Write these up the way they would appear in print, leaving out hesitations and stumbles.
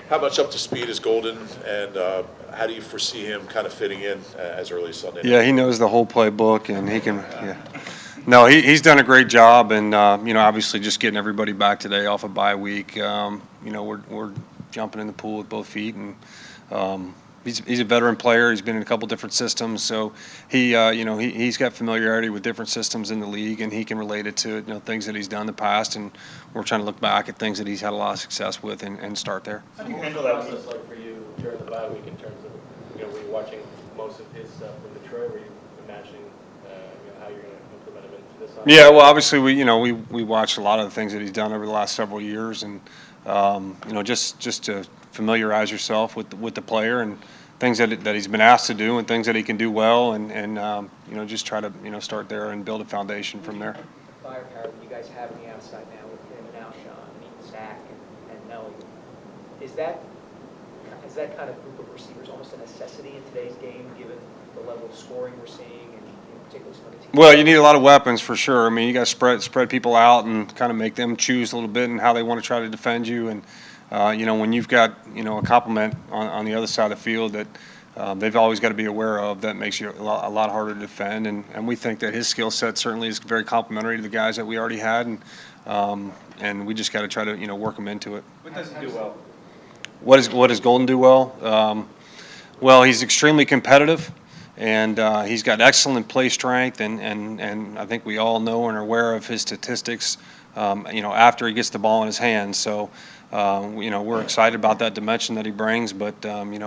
How much up to speed is Golden, and how do you foresee him kind of fitting in as early as Sunday night? Yeah, he knows the whole playbook, and he can. Yeah. No, he's done a great job, and obviously just getting everybody back today off a bye week. We're jumping in the pool with both feet, and he's a veteran player. He's been in a couple different systems, so he's got familiarity with different systems in the league, and he can relate it to things that he's done in the past. And we're trying to look back at things that he's had a lot of success with and start there. How do you handle that process like for you during the bye week in terms of were you watching most of his stuff from Detroit? Were you imagining how you're going to implement him into this? Yeah, well, obviously we watched a lot of the things that he's done over the last several years, and just to familiarize yourself with the player and things that he's been asked to do and things that he can do well, and just try to start there and build a foundation from there. The firepower that you guys have on the outside now with him and Alshon and even Zach and Nelly, is that kind of group of receivers almost a necessity in today's game, given the level of scoring we're seeing, and particularly some of the teams? Well, you need a lot of weapons for sure. I mean, you got to spread people out and kind of make them choose a little bit and how they want to try to defend you. And when you've got a complement on the other side of the field that they've always got to be aware of, that makes you a lot harder to defend. And we think that his skill set certainly is very complementary to the guys that we already had, and we just got to try to work them into it. What does he do well? What does Golden do well? Well, he's extremely competitive, and he's got excellent play strength, and I think we all know and are aware of his statistics. After he gets the ball in his hands, so we're excited about that dimension that he brings. But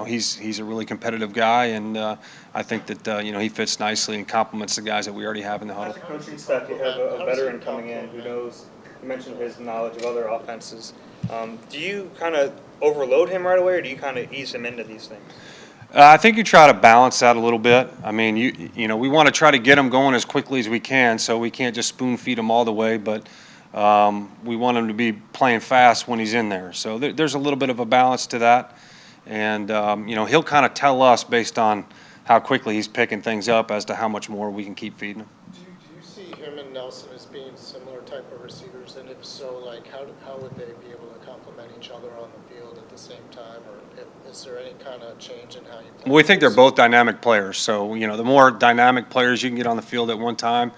he's a really competitive guy, and I think that he fits nicely and complements the guys that we already have in the huddle. As a coaching staff, you have a veteran coming in who knows. You mentioned his knowledge of other offenses. Do you kind of overload him right away, or do you kind of ease him into these things? I think you try to balance that a little bit. I mean, we want to try to get him going as quickly as we can, so we can't just spoon feed him all the way, but we want him to be playing fast when he's in there. So there's a little bit of a balance to that, and he'll kind of tell us based on how quickly he's picking things up as to how much more we can keep feeding him. Do you see him and Nelson as being similar type of receivers, and if so, like how would they be able to complement each other on the field at the same time, or is there any kind of change in how you play? Well, we think they're both dynamic players, so the more dynamic players you can get on the field at one time,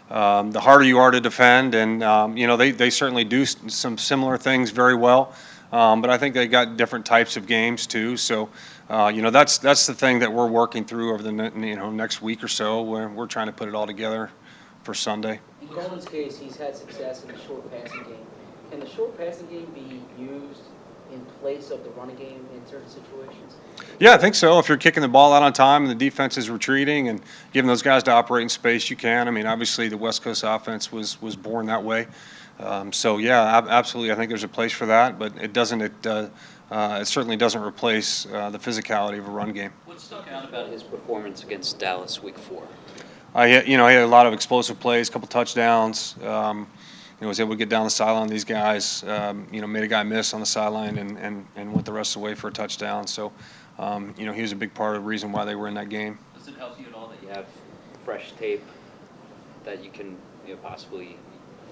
the harder you are to defend, and they certainly do some similar things very well, but I think they got different types of games too. So that's the thing that we're working through over the next week or so, where we're trying to put it all together for Sunday. In Golden's case, he's had success in the short passing game. Can the short passing game be used in place of the running game in certain situations? Yeah, I think so. If you're kicking the ball out on time and the defense is retreating and giving those guys to operate in space, you can. I mean, obviously the West Coast offense was born that way. So yeah, absolutely. I think there's a place for that, but it doesn't. It certainly doesn't replace the physicality of a run game. What stuck out about his performance against Dallas Week 4? He had a lot of explosive plays, a couple touchdowns. Was able to get down the sideline. These guys, made a guy miss on the sideline and went the rest of the way for a touchdown. So, he was a big part of the reason why they were in that game. Does it help you at all that you have fresh tape that you can possibly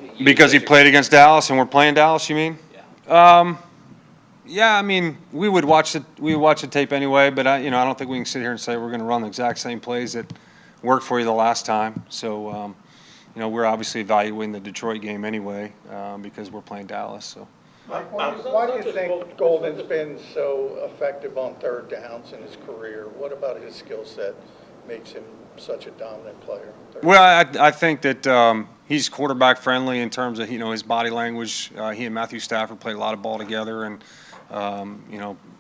use? Because he played against Dallas and we're playing Dallas, you mean? Yeah. Yeah, I mean, we would watch the tape anyway, but I don't think we can sit here and say we're going to run the exact same plays that worked for you the last time. So, we're obviously evaluating the Detroit game anyway because we're playing Dallas. So. Mike, why do you think Golden's been so effective on third downs in his career? What about his skill set makes him such a dominant player on third? Well, I think that he's quarterback friendly in terms of his body language. He and Matthew Stafford played a lot of ball together, and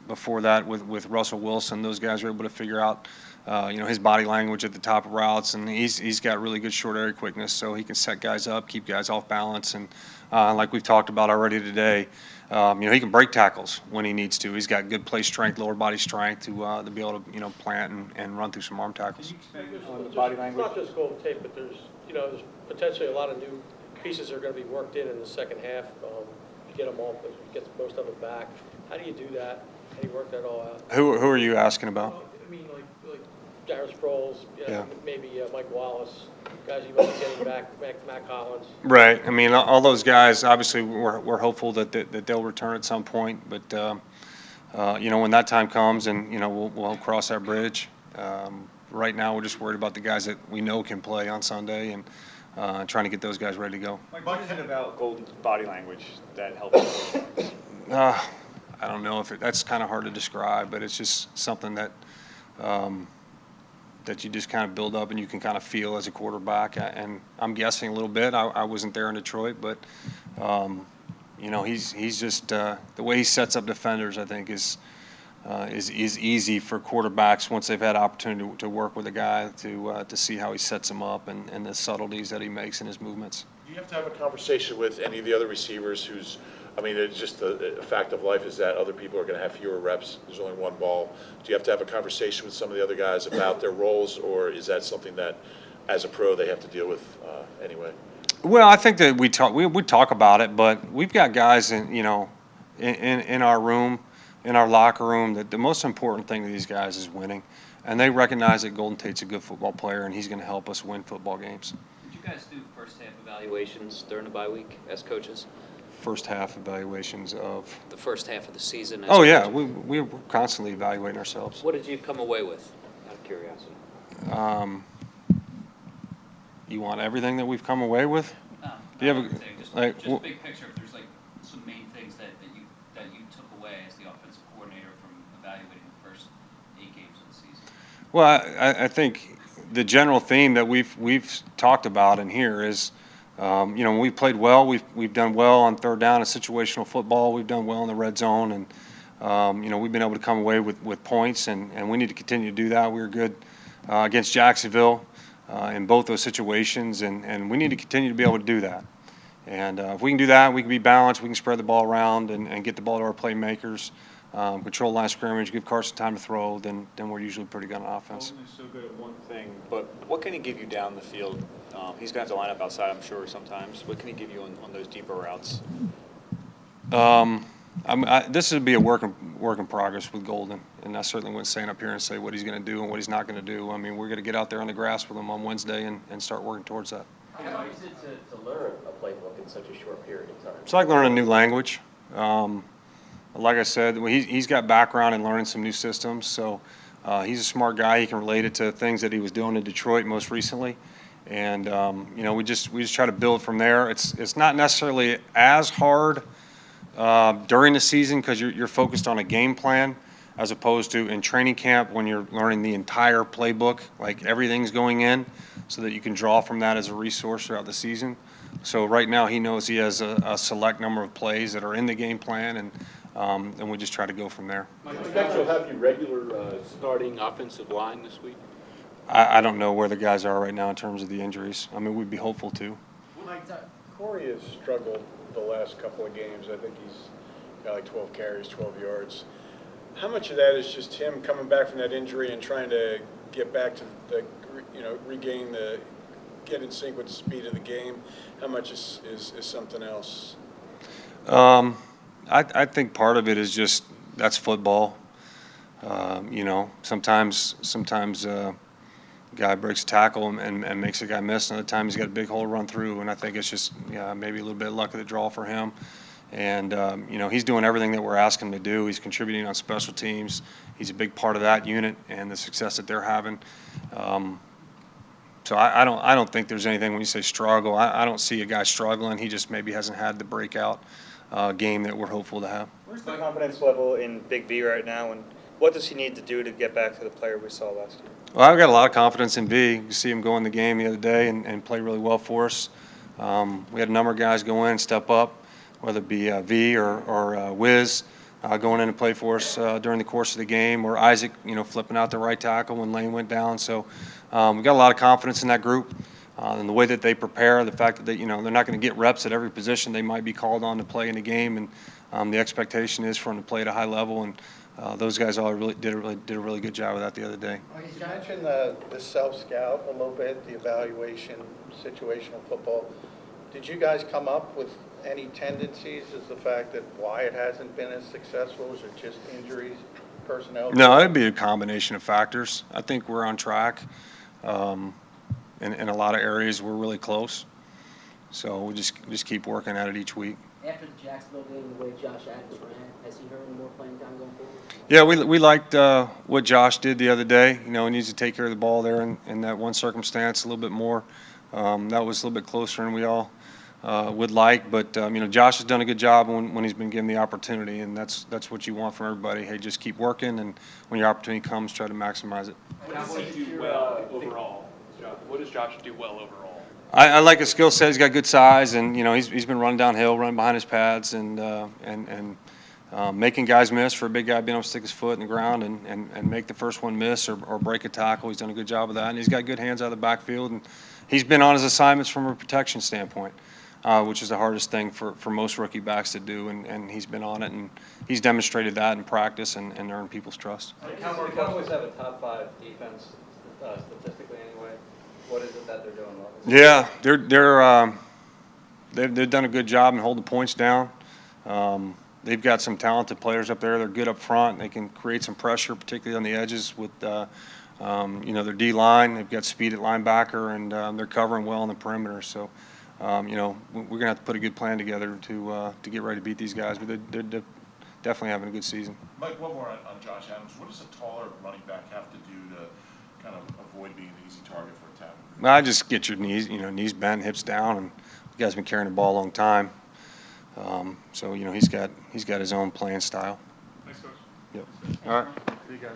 before that with Russell Wilson, those guys were able to figure out his body language at the top of routes, and he's got really good short area quickness, so he can set guys up, keep guys off balance, and like we've talked about already today, he can break tackles when he needs to. He's got good play strength, lower body strength to be able to plant and run through some arm tackles. The body language? It's not just Golden tape, but there's potentially a lot of new pieces that are going to be worked in the second half. To get them all, get most of them back. How do you do that? How do you work that all out? Who are you asking about? I mean, like Darren Sproles, Yeah. maybe Mike Wallace, guys you might be getting back, Matt Collins. Right. I mean, all those guys, obviously, we're hopeful that they'll return at some point. But, when that time comes and, we'll cross that bridge. Right now, we're just worried about the guys that we know can play on Sunday and trying to get those guys ready to go. Mike, what is it about Golden's body language that helps? I don't know if that's kind of hard to describe, but it's just something that that you just kind of build up and you can kind of feel as a quarterback. And I'm guessing a little bit. I wasn't there in Detroit, but he's just the way he sets up defenders, I think, is easy for quarterbacks once they've had opportunity to work with a guy to see how he sets them up and the subtleties that he makes in his movements. Do you have to have a conversation with any of the other receivers it's just the fact of life is that other people are going to have fewer reps. There's only one ball. Do you have to have a conversation with some of the other guys about their roles, or is that something that, as a pro, they have to deal with anyway? Well, I think that we talk about it, but we've got guys in our room, in our locker room, that the most important thing to these guys is winning, and they recognize that Golden Tate's a good football player, and he's going to help us win football games. Did you guys do first half evaluations during the bye week as coaches? First half evaluations of The first half of the season? As yeah, coaches? we're constantly evaluating ourselves. What did you come away with, out of curiosity? You want everything that we've come away with? Do you have just big picture, if there's like some main things that you took away as the offensive coordinator from evaluating the first 8 games of the season? Well, I think the general theme that we've talked about in here is, when we've played well, we've done well on third down and situational football. We've done well in the red zone, and we've been able to come away with points, and we need to continue to do that. We were good against Jacksonville in both those situations, and we need to continue to be able to do that. And if we can do that, we can be balanced. We can spread the ball around and get the ball to our playmakers, control line of scrimmage, give Carson time to throw. Then we're usually pretty good on offense. Golden is so good at one thing, but what can he give you down the field? He's going to have to line up outside, I'm sure, sometimes. What can he give you on those deeper routes? This would be a work in progress with Golden, and I certainly wouldn't stand up here and say what he's going to do and what he's not going to do. I mean, we're going to get out there on the grass with him on Wednesday and start working towards that. How hard is it to learn a playbook in such a short period of time? It's like learning a new language. Like I said, he's got background in learning some new systems, so he's a smart guy. He can relate it to things that he was doing in Detroit most recently. And we just try to build from there. It's not necessarily as hard during the season because you're focused on a game plan, as opposed to in training camp when you're learning the entire playbook, like everything's going in, so that you can draw from that as a resource throughout the season. So right now he knows he has a select number of plays that are in the game plan, and we just try to go from there. Mike, do you expect you'll have your regular starting offensive line this week? I don't know where the guys are right now in terms of the injuries. I mean, we'd be hopeful to. Corey has struggled the last couple of games. I think he's got like 12 carries, 12 yards. How much of that is just him coming back from that injury and trying to get back to get in sync with the speed of the game? How much is something else? I think part of it is just that's football. Sometimes guy breaks a tackle and makes a guy miss. Another time he's got a big hole to run through, and I think it's just maybe a little bit of luck of the draw for him. And he's doing everything that we're asking him to do. He's contributing on special teams. He's a big part of that unit and the success that they're having. So I don't think there's anything when you say struggle. I don't see a guy struggling. He just maybe hasn't had the breakout game that we're hopeful to have. Where's the confidence level in Big V right now, and what does he need to do to get back to the player we saw last year? Well, I've got a lot of confidence in V. You see him go in the game the other day and play really well for us. We had a number of guys go in, step up, whether it be V or Wiz going in and play for us during the course of the game, or Isaac, flipping out the right tackle when Lane went down. So we've got a lot of confidence in that group. And the way that they prepare, the fact that they're not going to get reps at every position they might be called on to play in the game, and the expectation is for them to play at a high level. And those guys all did a really good job of that the other day. You mentioned the self-scout a little bit, the evaluation, situational football. Did you guys come up with any tendencies as the fact that why it hasn't been as successful? Is it just injuries? personnel? No, it'd be a combination of factors. I think we're on track. In a lot of areas, we're really close. So we just keep working at it each week. After the Jacksonville game, the way Josh Adams ran, has he earned more playing time going forward? Yeah, we liked what Josh did the other day. You know, he needs to take care of the ball there in that one circumstance a little bit more. That was a little bit closer than we all would like. But, you know, Josh has done a good job when he's been given the opportunity, and that's what you want from everybody. Hey, just keep working, and when your opportunity comes, try to maximize it. What does he do well overall? What does Josh do well overall? I like his skill set. He's got good size, and you know he's been running downhill, running behind his pads, and making guys miss for a big guy being able to stick his foot in the ground and make the first one miss or break a tackle. He's done a good job of that, and he's got good hands out of the backfield, and he's been on his assignments from a protection standpoint, which is the hardest thing for most rookie backs to do, and he's been on it, and he's demonstrated that in practice and earned people's trust. The Cowboys have a top 5 defense statistically anyway. What is it that they're doing well? Yeah, they've done a good job in holding points down. They've got some talented players up there. They're good up front. They can create some pressure, particularly on the edges with you know, their D line. They've got speed at linebacker, and they're covering well on the perimeter. So you know, we're gonna have to put a good plan together to get ready to beat these guys. But they're definitely having a good season. Mike, one more on Josh Adams. What does a taller running back have to do to kind of avoid being an easy target for a tackle? I just get your knees bent, hips down, and the guy's been carrying the ball a long time. So you know he's got his own playing style. Thanks, Coach. Yep. All right. See you guys.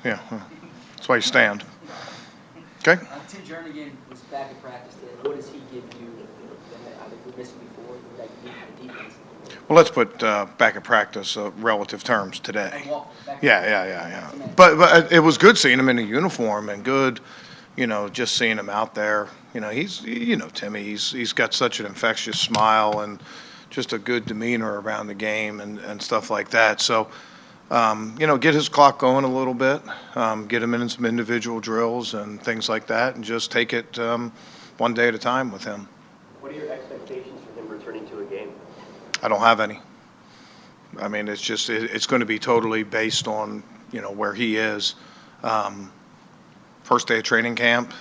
Yeah, that's why you stand. Okay? Tim Jernigan was back in practice today. What does he give you that either you're missing before or that you need for the defense? Well, let's put back at practice relative terms today. Back Yeah. But it was good seeing him in a uniform and good, just seeing him out there. He's, Timmy, he's got such an infectious smile and just a good demeanor around the game and stuff like that. So, get his clock going a little bit, get him in some individual drills and things like that, and just take it one day at a time with him. What are your expectations for him returning to a game? I don't have any. I mean, it's going to be totally based on, where he is. First day of training camp,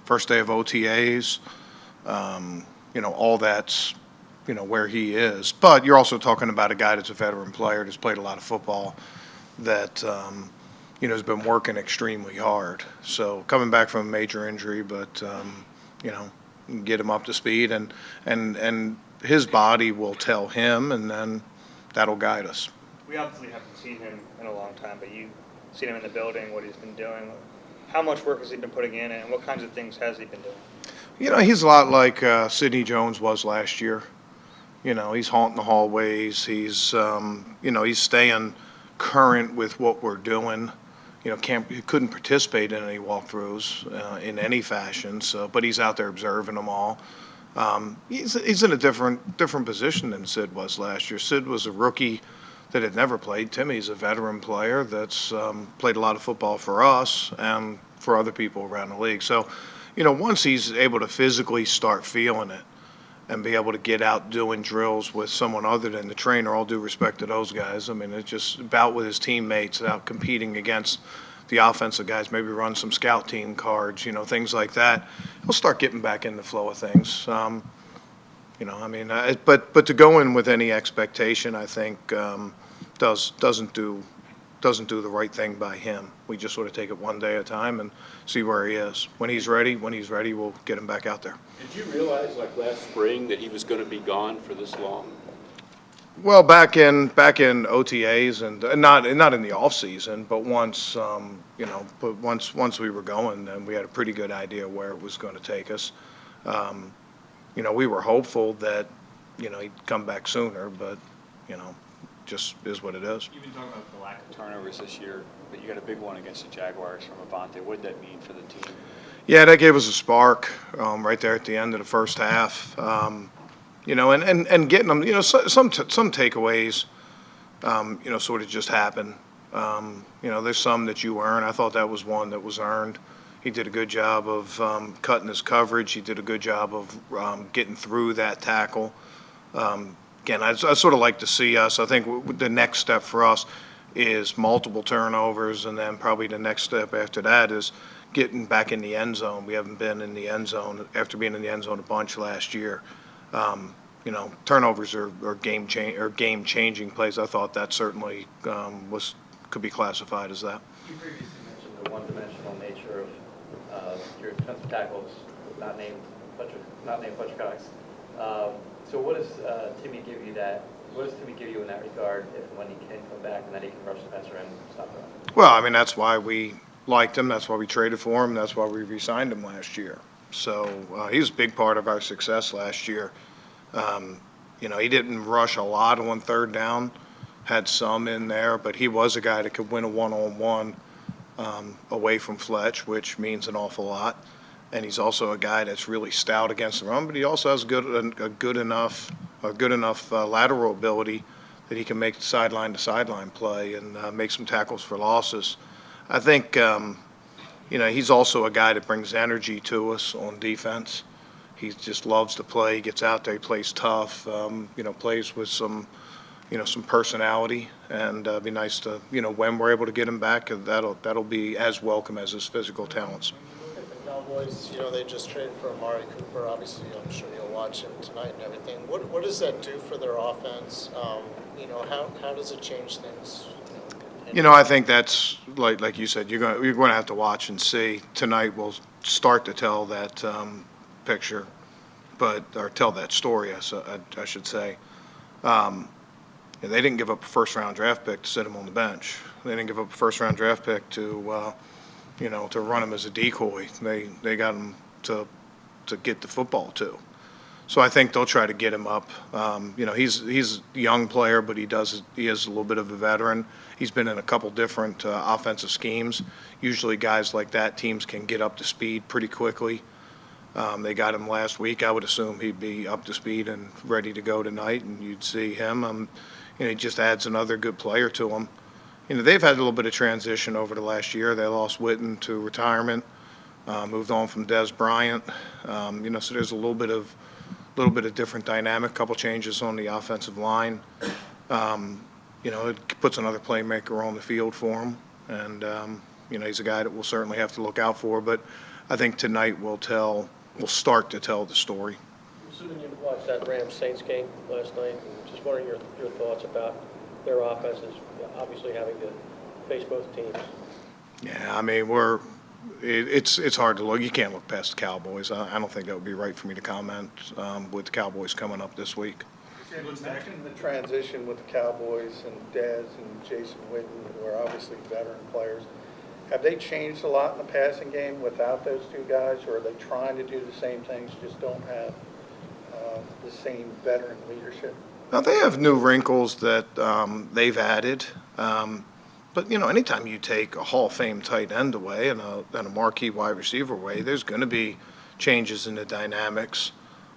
first day of OTAs, all that's, where he is. But you're also talking about a guy that's a veteran player, that's played a lot of football, that, has been working extremely hard. So coming back from a major injury, but, get him up to speed and his body will tell him, and then that'll guide us. We obviously haven't seen him in a long time, but you've seen him in the building, what he's been doing. How much work has he been putting in, and what kinds of things has he been doing? He's a lot like Sidney Jones was last year. He's haunting the hallways. He's, he's staying current with what we're doing. He couldn't participate in any walkthroughs in any fashion. So, but he's out there observing them all. He's in a different position than Sid was last year. Sid was a rookie that had never played. Timmy's a veteran player that's played a lot of football for us and for other people around the league. So, once he's able to physically start feeling it and be able to get out doing drills with someone other than the trainer, all due respect to those guys. I mean, it's just about with his teammates, out competing against the offensive guys, maybe run some scout team cards, things like that. He'll start getting back in the flow of things. But to go in with any expectation, I think, doesn't do the right thing by him. We just sort of take it one day at a time and see where he is. When he's ready, we'll get him back out there. Did you realize, like last spring, that he was going to be gone for this long? Well, back in OTAs and not in the off season, but once once we were going, then we had a pretty good idea where it was going to take us. We were hopeful that he'd come back sooner, but just is what it is. You've been talking about the lack of turnovers this year, but you got a big one against the Jaguars from Avante. What did that mean for the team? Yeah, that gave us a spark right there at the end of the first half. And getting them, some takeaways, sort of just happen. There's some that you earn. I thought that was one that was earned. He did a good job of cutting his coverage. He did a good job of getting through that tackle. Again, I sort of like to see us. I think the next step for us is multiple turnovers, and then probably the next step after that is getting back in the end zone. We haven't been in the end zone after being in the end zone a bunch last year. Turnovers are game-changing plays. I thought that certainly could be classified as that. You previously mentioned the one-dimensional nature of your defensive tackles, not named Fletcher Cox. So what does Timmy give you in that regard if and when he can come back and then he can rush the passer and stop the run? Well, I mean, that's why we liked him. That's why we traded for him. That's why we re-signed him last year. So he was a big part of our success last year. He didn't rush a lot on third down, had some in there, but he was a guy that could win a one-on-one away from Fletch, which means an awful lot. And he's also a guy that's really stout against the run, but he also has a good enough lateral ability that he can make the sideline-to-sideline play and make some tackles for losses. I think, he's also a guy that brings energy to us on defense. He just loves to play. He gets out there, he plays tough, plays with some personality, and it'd be nice to, when we're able to get him back, that'll be as welcome as his physical talents. Cowboys, they just traded for Amari Cooper. Obviously, I'm sure you'll watch him tonight and everything. What does that do for their offense? How does it change things? I think that's like you said. You're going to have to watch and see. Tonight will start to tell that picture, or tell that story. I should say. they didn't give up a first-round draft pick to sit him on the bench. They didn't give up a first-round draft pick to to run him as a decoy. They got him to get the football too. So I think they'll try to get him up. He's a young player, but he is a little bit of a veteran. He's been in a couple different offensive schemes. Usually guys like that, teams can get up to speed pretty quickly. They got him last week. I would assume he'd be up to speed and ready to go tonight, and you'd see him. He just adds another good player to them. They've had a little bit of transition over the last year. They lost Witten to retirement, moved on from Des Bryant. So there's a little bit of different dynamic, a couple changes on the offensive line. It puts another playmaker on the field for him, and he's a guy that we'll certainly have to look out for. But I think tonight will start to tell the story. I'm assuming you watched that Rams-Saints game last night, and just wondering your thoughts about their offenses, obviously having to face both teams. Yeah, it's hard to look. You can't look past the Cowboys. I don't think that would be right for me to comment with the Cowboys coming up this week. You mentioned the transition with the Cowboys and Dez and Jason Witten, who are obviously veteran players. Have they changed a lot in the passing game without those two guys, or are they trying to do the same things, just don't have the same veteran leadership? Now, they have new wrinkles that they've added. But, anytime you take a Hall of Fame tight end away and a marquee wide receiver away, there's going to be changes in the dynamics.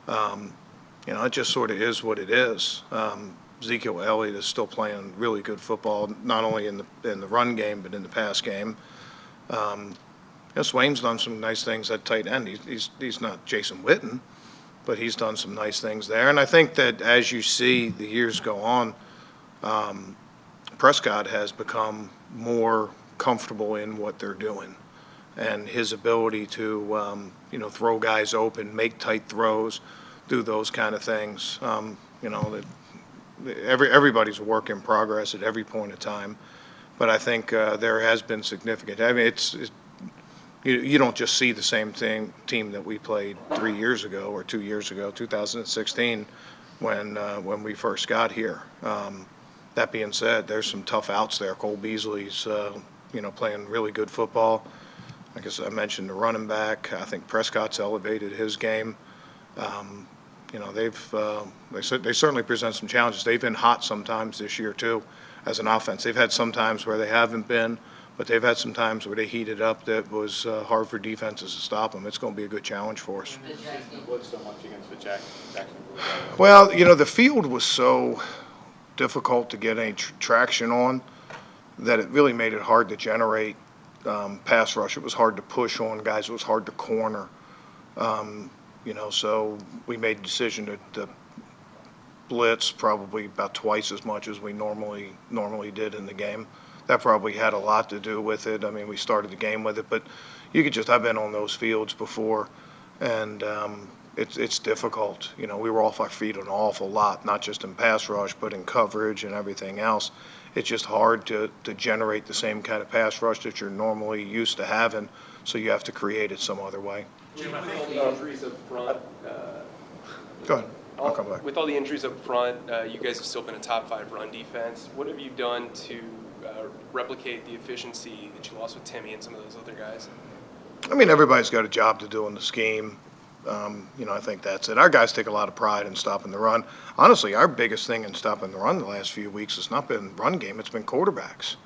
It just sort of is what it is. Ezekiel Elliott is still playing really good football, not only in the run game, but in the pass game. Swaim's done some nice things at tight end. He's not Jason Witten, but he's done some nice things there. And I think that as you see the years go on, Prescott has become more comfortable in what they're doing, and his ability to throw guys open, make tight throws, do those kind of things. Everybody's a work in progress at every point in time, but I think there has been significant. You don't just see the same team that we played 3 years ago or 2 years ago, 2016, when we first got here. That being said, there's some tough outs there. Cole Beasley's, playing really good football. I guess I mentioned the running back. I think Prescott's elevated his game. They certainly present some challenges. They've been hot sometimes this year too, as an offense. They've had some times where they haven't been, but they've had some times where they heated up that was hard for defenses to stop them. It's going to be a good challenge for us. What's so much against the Jacksonville? Well, the field was so difficult to get any traction on that it really made it hard to generate pass rush. It was hard to push on guys. It was hard to corner. So we made the decision to blitz probably about twice as much as we normally did in the game. That probably had a lot to do with it. We started the game with it, but I've been on those fields before, and it's difficult. We were off our feet an awful lot, not just in pass rush, but in coverage and everything else. It's just hard to generate the same kind of pass rush that you're normally used to having, so you have to create it some other way. Jim, with all the injuries up front, Go ahead. I'll come back. With all the injuries up front, you guys have still been a top 5 run defense. What have you done to replicate the efficiency that you lost with Timmy and some of those other guys? Everybody's got a job to do in the scheme. I think that's it. Our guys take a lot of pride in stopping the run. Honestly, our biggest thing in stopping the run the last few weeks has not been run game, it's been quarterbacks.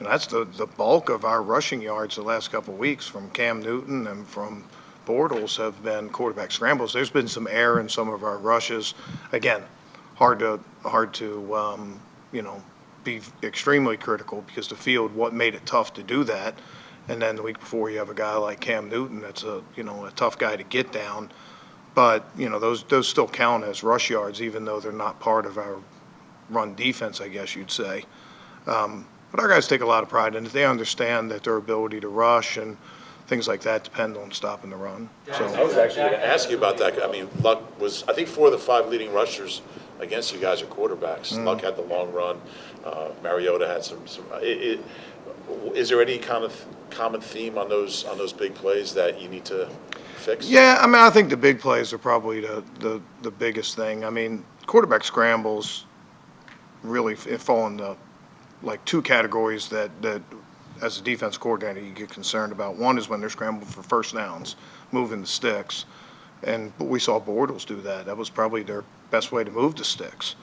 That's the bulk of our rushing yards the last couple of weeks from Cam Newton and from Bortles have been quarterback scrambles. There's been some error in some of our rushes. Again, hard to be extremely critical because the field, what made it tough to do that. And then the week before you have a guy like Cam Newton that's a tough guy to get down. But, those still count as rush yards even though they're not part of our run defense, I guess you'd say. But our guys take a lot of pride in it. They understand that their ability to rush and things like that depend on stopping the run. So I was actually going to ask you about that. Luck was, I think 4 of the 5 leading rushers against you guys are quarterbacks. Luck had the long run. Mariota had some. Is there any kind of common theme on those big plays that you need to fix? Yeah, I think the big plays are probably the biggest thing. Quarterback scrambles really fall into like two categories that as a defense coordinator you get concerned about. One is when they're scrambling for first downs, moving the sticks. And we saw Bortles do that. That was probably their best way to move the sticks.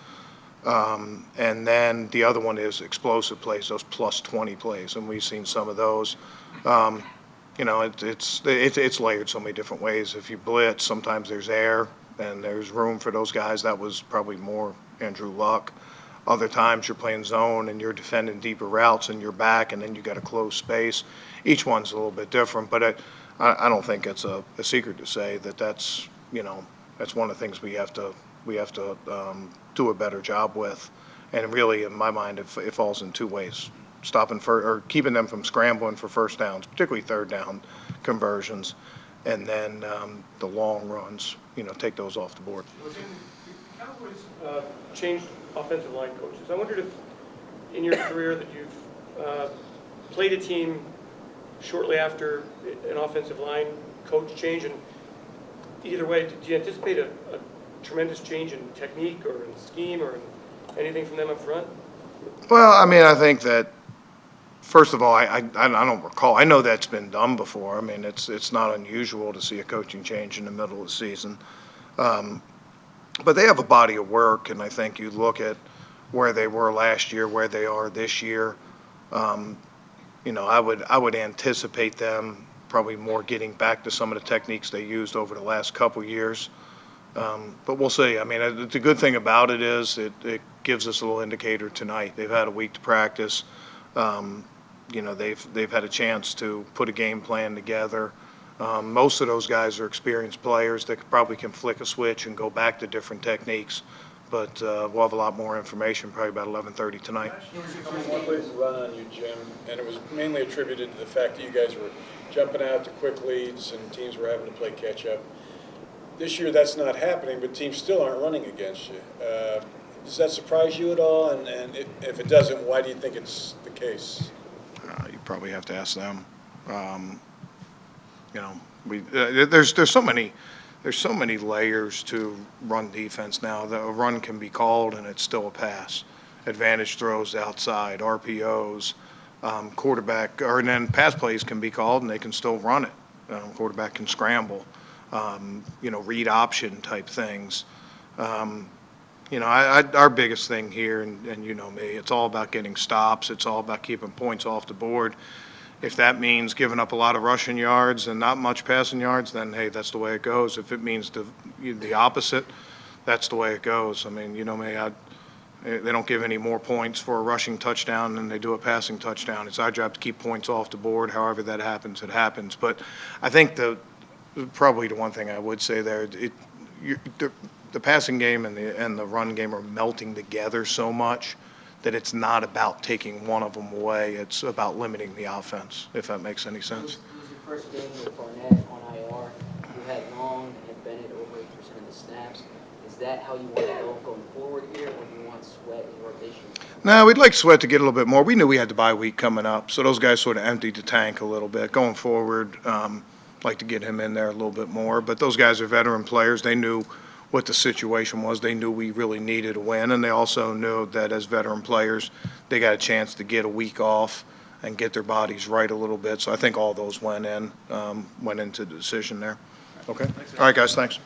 And then the other one is explosive plays, those plus 20 plays, and we've seen some of those. You know, it's layered so many different ways. If you blitz, sometimes there's air and there's room for those guys. That was probably more Andrew Luck. Other times you're playing zone and you're defending deeper routes and you're back and then you got a closed space. Each one's a little bit different, but I don't think it's a secret to say that that's, you know, that's one of the things we have to do a better job with. And really, in my mind, it falls in two ways: stopping or keeping them from scrambling for first downs, particularly third down conversions, and then the long runs. You know, take those off the board. The Cowboys changed offensive line coaches. I wondered if, in your career, that you've played a team shortly after an offensive line coach change, and either way, do you anticipate a tremendous change in technique or in scheme or in anything from them up front? Well, I mean, I think that first of all, I don't recall. I know that's been done before. I mean, it's not unusual to see a coaching change in the middle of the season. But they have a body of work, and I think you look at where they were last year, where they are this year. You know, I would anticipate them probably more getting back to some of the techniques they used over the last couple years. But we'll see. I mean, the good thing about it is it gives us a little indicator tonight. They've had a week to practice. You know, they've had a chance to put a game plan together. Most of those guys are experienced players that probably can flick a switch and go back to different techniques. But we'll have a lot more information probably about 11:30 tonight. One place to run on you, Jim, and it was mainly attributed to the fact that you guys were jumping out to quick leads and teams were having to play catch up. This year that's not happening, but teams still aren't running against you. Does that surprise you at all? And if it doesn't, why do you think it's the case? You probably have to ask them. You know, there's so many layers to run defense now. A run can be called and it's still a pass. Advantage throws outside, RPOs, quarterback, and then pass plays can be called and they can still run it. Quarterback can scramble. You know, read option type things. You know, our biggest thing here, and you know me, it's all about getting stops. It's all about keeping points off the board. If that means giving up a lot of rushing yards and not much passing yards, then, hey, that's the way it goes. If it means the opposite, that's the way it goes. I mean, you know me, they don't give any more points for a rushing touchdown than they do a passing touchdown. It's our job to keep points off the board. However that happens, it happens. But I think probably the one thing I would say there, the passing game and the run game are melting together so much that it's not about taking one of them away. It's about limiting the offense, if that makes any sense. It was your first game with Barnett on IR. You had Long and Bennett over 80% of the snaps. Is that how you want to go going forward here, or do you want Sweat in rotation? No, we'd like Sweat to get a little bit more. We knew we had the bye week coming up, so those guys sort of emptied the tank a little bit. Going forward, like to get him in there a little bit more. But those guys are veteran players. They knew what the situation was. They knew we really needed a win, and they also knew that as veteran players, they got a chance to get a week off and get their bodies right a little bit. So I think all those went into the decision there. Okay. All right, guys, thanks.